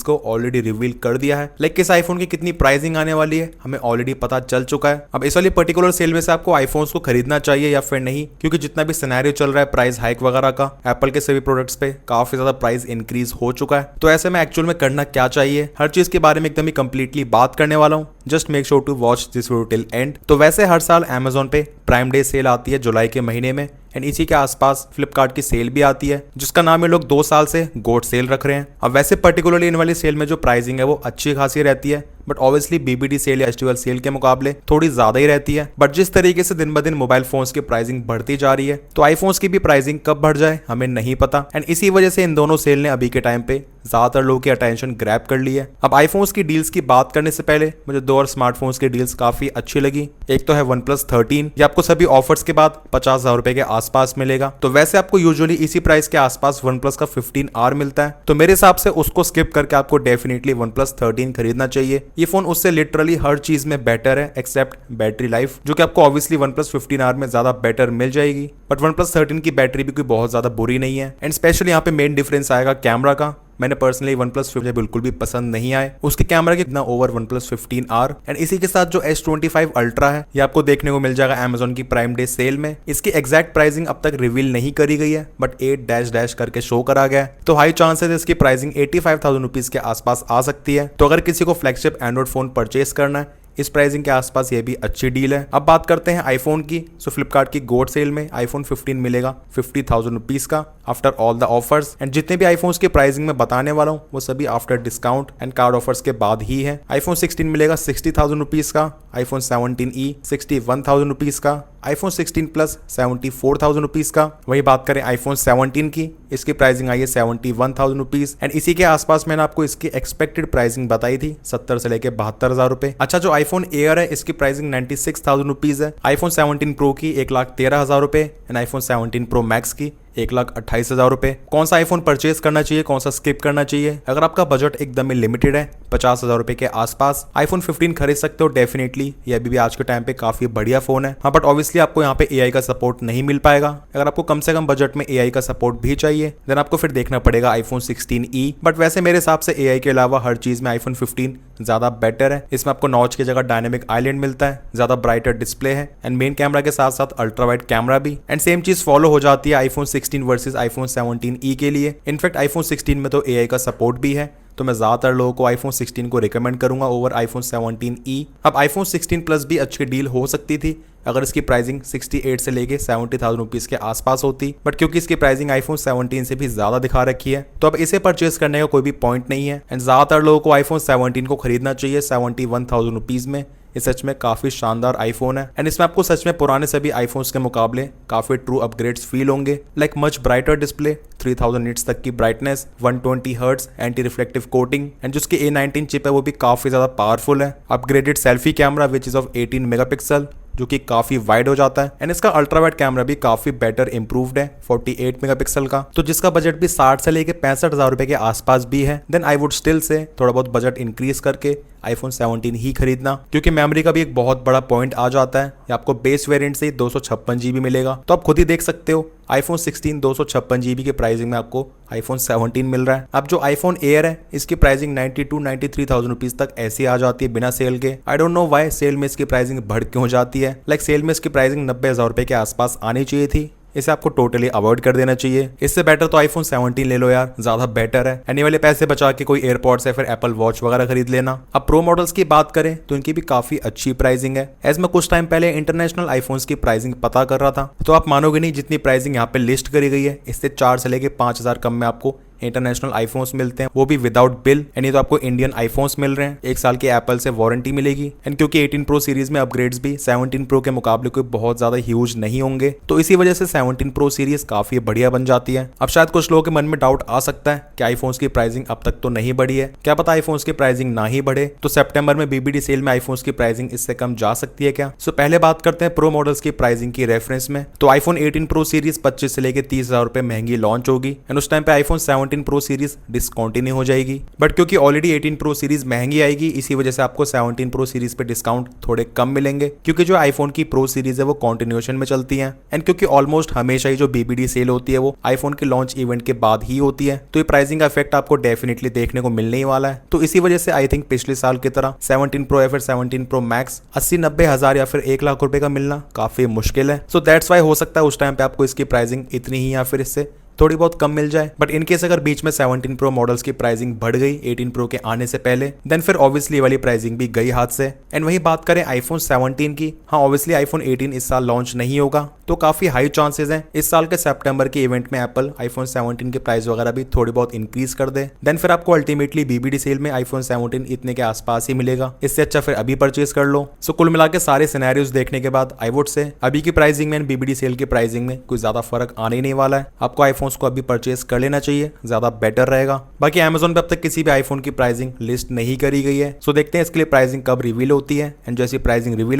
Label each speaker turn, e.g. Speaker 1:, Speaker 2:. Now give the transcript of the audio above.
Speaker 1: को already reveal कर दिया है। लाइक किस आईफोन की कितनी प्राइसिंग आने वाली है हमें ऑलरेडी पता चल चुका है। अब इस वाली पर्टिकुलर सेल में से आपको आईफोन्स को खरीदना चाहिए या फिर नहीं, क्योंकि जितना भी सिनेरियो चल रहा है प्राइस हाइक वगैरह का, एप्पल के सभी प्रोडक्ट्स पे काफी ज्यादा प्राइस इंक्रीज हो चुका है। तो ऐसे में एक्चुअल में करना क्या चाहिए, हर चीज के बारे में एकदम ही कंप्लीटली बात करने वाला हूँ। Just make sure to watch this video till end. तो वैसे हर साल अमेजोन पे प्राइम डे सेल आती है जुलाई के महीने में, एंड इसी के आसपास फ्लिपकार्ट की सेल भी आती है जिसका नाम ये लोग 2 साल से गोट सेल रख रहे हैं। अब वैसे पर्टिकुलरली इन वाली सेल में जो प्राइसिंग है वो अच्छी खासी रहती है, बट ऑब्वियसली बीबीडी सेल या फेस्टिवल सेल के मुकाबले थोड़ी ज्यादा ही रहती है। बट जिस तरीके से दिन ब दिन मोबाइल फोन्स की प्राइसिंग बढ़ती जा रही है, तो आईफोन्स की भी प्राइसिंग कब बढ़ जाए हमें नहीं पता, एंड इसी वजह से इन दोनों सेल ने अभी के टाइम पे ज्यादातर लोगों की अटेंशन ग्रैब कर ली है। अब आईफोन्स की डील्स की बात करने से पहले मुझे 2 और स्मार्टफोन्स की डील्स काफी अच्छी लगी। एक तो है OnePlus 13, ये आपको सभी ऑफर्स के बाद 50,000 रुपए के आसपास मिलेगा। तो वैसे आपको यूजुअली इसी प्राइस के आसपास OnePlus का 15R मिलता है, तो मेरे हिसाब से उसको स्किप करके आपको डेफिनेटली OnePlus 13 खरीदना चाहिए। ये फोन उससे लिटरली हर चीज में बेटर है एक्सेप्ट बैटरी लाइफ, जो कि आपको ऑब्वियसली OnePlus 15R में ज्यादा बेटर मिल जाएगी। बट OnePlus 13 की बैटरी भी कोई बहुत ज्यादा बुरी नहीं है, एंड स्पेशली यहाँ पे मेन डिफरेंस आएगा कैमरा का। मैंने पर्सनली OnePlus 15 बिल्कुल भी पसंद नहीं आए उसके कैमरा के इतना ओवर OnePlus 15R। एंड इसी के साथ जो S25 Ultra है ये आपको देखने को मिल जाएगा Amazon की प्राइम डे सेल में। इसकी एग्जैक्ट प्राइसिंग अब तक रिवील नहीं करी गई है, बट 8 करके शो करा गया है, तो हाई चांसेस इसकी प्राइसिंग 85,000 रुपीज के आसपास आ सकती है। तो अगर किसी को फ्लैगशिप एंड्रॉइड फोन परचेस करना है इस प्राइसिंग के आसपास ये भी अच्छी डील है। अब बात करते हैं आईफोन की। सो फ्लिपकार्ट की गोट सेल में आईफोन 15 मिलेगा 50,000 रुपीज का after all the offers, and जितने भी आईफोन्स की प्राइसिंग में बताने वाला हूँ वो सभी after discount and card offers के बाद ही है। आईफोन 16 मिलेगा 60,000 रुपीज का, आईफोन 17e 61,000 रुपीज का, आईफोन 16 प्लस 74,000 रुपीज का। वही बात करें आईफोन 17 की, इसकी प्राइसिंग आई है 71,000 रुपीज, एंड इसी के आसपास मैंने आपको इसकी एक्सपेक्टेड प्राइसिंग बताई थी 70 से लेके 72,000 रुपए। अच्छा, जो आईफोन एयर है इसकी प्राइसिंग 96,000 रुपीज है, आईफोन 17 प्रो की 1,13,000 रुपए, एंड आईफोन 17 प्रो मैक्स की 1,28,000 रुपए। कौन सा आईफोन परचेज करना चाहिए, कौन सा स्किप करना चाहिए? अगर आपका बजट एकदम ही लिमिटेड है 50,000 रुपए के आसपास, आईफोन 15 खरीद सकते हो डेफिनेटली। ये अभी भी आज के टाइम पे काफी बढ़िया फोन है। हाँ, बट ऑब्वियसली आपको यहाँ पे एआई का सपोर्ट नहीं मिल पाएगा। अगर आपको कम से कम बजट में एआई का सपोर्ट भी चाहिए देन आपको फिर देखना पड़ेगा आईफोन 16e। बट वैसे मेरे हिसाब से एआई के अलावा हर चीज में आईफोन 15 ज्यादा बेटर है। इसमें आपको नॉच की जगह डायनेमिक आइलैंड मिलता है, ज्यादा ब्राइटर डिस्प्ले है, एंड मेन कैमरा के साथ साथ अल्ट्रा वाइड कैमरा भी, एंड सेम चीज फॉलो हो जाती है आईफोन 16 वर्सेस आईफोन 17e के लिए। इनफैक्ट आईफोन 16 में तो एआई का सपोर्ट भी है, तो मैं ज्यादातर लोगों को आईफोन 16 को रिकमेंड करूंगा ओवर आईफोन 17e। अब आईफोन 16 प्लस भी अच्छी डील हो सकती थी अगर इसकी प्राइसिंग 68 से लेके 70,000 रुपीज के आसपास होती, बट क्योंकि इसकी प्राइसिंग आईफोन 17 से भी ज्यादा दिखा रखी है तो अब इसे परचेस करने का कोई भी पॉइंट नहीं है, एंड ज्यादातर लोगों को आईफोन 17 को खरीदना चाहिए 71,000 रुपीज में। ये सच में काफी शानदार आईफोन है, एंड इसमें आपको सच में पुराने सभी आईफोन्स के मुकाबले काफी ट्रू अपग्रेड्स फील होंगे, like much brighter display, 3000 nits तक की brightness, 120 hertz anti reflective coating, and जिसकी A19 चिप है वो भी काफी ज्यादा पावरफुल है। Upgraded selfie camera which is of 18 megapixel जो कि काफी वाइड हो जाता है, एंड इसका अल्ट्रा वाइड कैमरा भी काफी बेटर इंप्रूव्ड है 48 मेगापिक्सल का। तो जिसका बजट भी 60 से लेके 65,000 रुपए के आसपास भी है then I would still say थोड़ा बहुत बजट इंक्रीज करके आईफोन 17 ही खरीदना, क्योंकि मेमोरी का भी एक बहुत बड़ा पॉइंट आ जाता है। आपको बेस वेरिएंट से 256 GB मिलेगा, तो आप खुद ही देख सकते हो आईफोन 16 256 GB की प्राइसिंग में आपको आईफोन 17 मिल रहा है। अब जो आईफोन एयर है इसकी प्राइसिंग 92-93,000 रुपीज तक ऐसी आ जाती है बिना सेल के। I don't know why sale में इसकी प्राइसिंग बढ़ क्यों जाती है। लाइक सेल में इसकी प्राइसिंग 90,000 रुपए के आसपास आनी चाहिए थी, इसे आपको टोटली अवॉइड कर देना चाहिए। इससे बेटर तो आईफोन 17 ले लो यार, ज्यादा बेटर है। एनी वाले पैसे बचा के कोई एयरपॉड्स या फिर एप्पल वॉच वगैरह खरीद लेना। अब प्रो मॉडल्स की बात करें तो इनकी भी काफी अच्छी प्राइसिंग है। एज मैं कुछ टाइम पहले इंटरनेशनल आईफोन्स की प्राइसिंग पता कर रहा था तो आप मानोगे नहीं जितनी प्राइसिंग यहाँ पे लिस्ट करी गई है इससे 4 से लेके 5,000 कम में आपको इंटरनेशनल आईफोन्स मिलते हैं, वो भी विदाउट बिल। यानी तो आपको इंडियन आईफोन्स मिल रहे हैं, 1 साल की एप्पल से वारंटी मिलेगी, एंड क्योंकि 18 प्रो सीरीज में अपग्रेड्स भी 17 प्रो के मुकाबले कोई बहुत ज्यादा ह्यूज नहीं होंगे, तो इसी वजह से 17 प्रो सीरीज काफी बढ़िया बन जाती है। अब शायद कुछ लोगों के मन में डाउट आ सकता है कि आईफोन्स की प्राइसिंग अब तक तो नहीं बढ़ी है, क्या पता आईफोन्स की प्राइसिंग ना ही बढ़े, तो सितंबर में बीबीडी सेल में आईफोन्स की प्राइसिंग इससे कम जा सकती है क्या? सो पहले बात करते हैं प्रो मॉडल्स की प्राइसिंग की रेफरेंस में। तो आईफोन 18 प्रो सीरीज 25 से लेके 30,000 रुपए महंगी लॉन्च होगी, एंड उस टाइम पे आईफोन 17 17 प्रो सीरीज डिस्कंटिन्यू हो जाएगी। बट क्योंकि ऑलरेडी 18 प्रो सीरीज महंगी आएगी, इसी वजह से आपको 17 प्रो सीरीज पे डिस्काउंट थोड़े कम मिलेंगे, क्योंकि जो आईफोन की प्रो सीरीज है वो कॉन्टिन्यूएशन में चलती है। एंड क्योंकि ऑलमोस्ट हमेशा ही जो बीबीडी सेल होती है वो आईफोन के लॉन्च इवेंट के बाद ही होती है, तो ये प्राइसिंग का इफेक्ट आपको डेफिनेटली देखने को मिलने ही वाला है। तो इसी वजह से आई थिंक पिछले साल की तरह 17 प्रो या फिर 17 प्रो मैक्स 80-90 हजार या फिर 1 लाख रुपए का मिलना काफी मुश्किल है। सो दैट्स वाई हो सकता है उस टाइम पे आपको इसकी प्राइसिंग इतनी ही या फिर इससे थोड़ी बहुत कम मिल जाए। बट इनकेस अगर बीच में 17 प्रो मॉडल्स की प्राइसिंग बढ़ गई 18 प्रो के आने से पहले, देन फिर ऑब्वियसली ये वाली प्राइसिंग भी गई हाथ से। एंड वही बात करें आईफोन 17 की, हाँ ऑब्वियसली आईफोन 18 इस साल लॉन्च नहीं होगा, तो काफी हाई चांसेस हैं इस साल के सितंबर के इवेंट में एप्पल आईफोन 17 के प्राइस वगैरह भी थोड़ी बहुत इंक्रीज कर दे। देन फिर आपको अल्टीमेटली बीबीडी सेल में आईफोन 17 इतने के आसपास ही मिलेगा। इससे अच्छा फिर अभी परचेज कर लो। सो कुल मिला के सारे सिनेरियोज देखने के बाद आई वुड से अभी की प्राइसिंग में बीबीडी सेल की प्राइसिंग में कोई ज्यादा फर्क आने ही नहीं वाला है। आपको आईफोन्स को अभी परचेज कर लेना चाहिए, ज्यादा बेटर रहेगा। बाकी अमेज़न पे अब तक किसी भी आईफोन की प्राइसिंग लिस्ट नहीं करी गई है, सो देखते हैं इसके लिए प्राइसिंग कब रिवील होती है। एंड जैसी प्राइसिंग रिवील